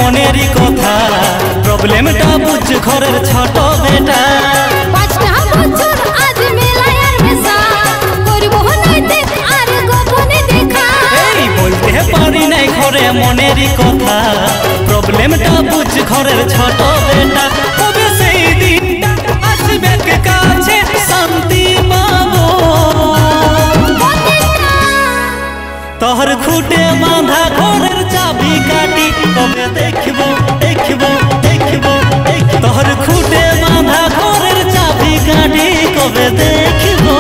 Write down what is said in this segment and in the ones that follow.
মনেরই কথা প্রবলেমটা বুঝ ঘরের ছোট বেটা 5টা বছর আজ মেলায়ার মেশা করব হইতে আর গোপনে দেখা এই বলতে পারি নাই ঘরে মনেরই কথা প্রবলেমটা বুঝ ঘরের ছোট বেটা কবে সেই দিনটা আসবে কাছে শান্তি পাবো তোর খুঁটে বাঁধা ঘরের চাবি কাটি কবে দেখবো দেখবো দেখবো তোর খুঁটে বাঁধা ঘরের চাবি কাটি কবে দেখবো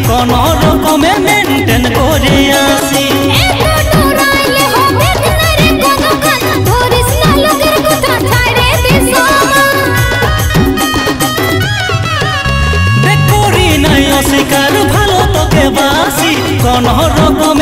কোন রকমে মেনটেন করে আসি এত ডরাইলে হবে না রে কোন কাজ ধরিস না লোকের কথা ছাড়ে দিস করি নাই অস্বীকার ভালো তোকে বাসি কোন রকম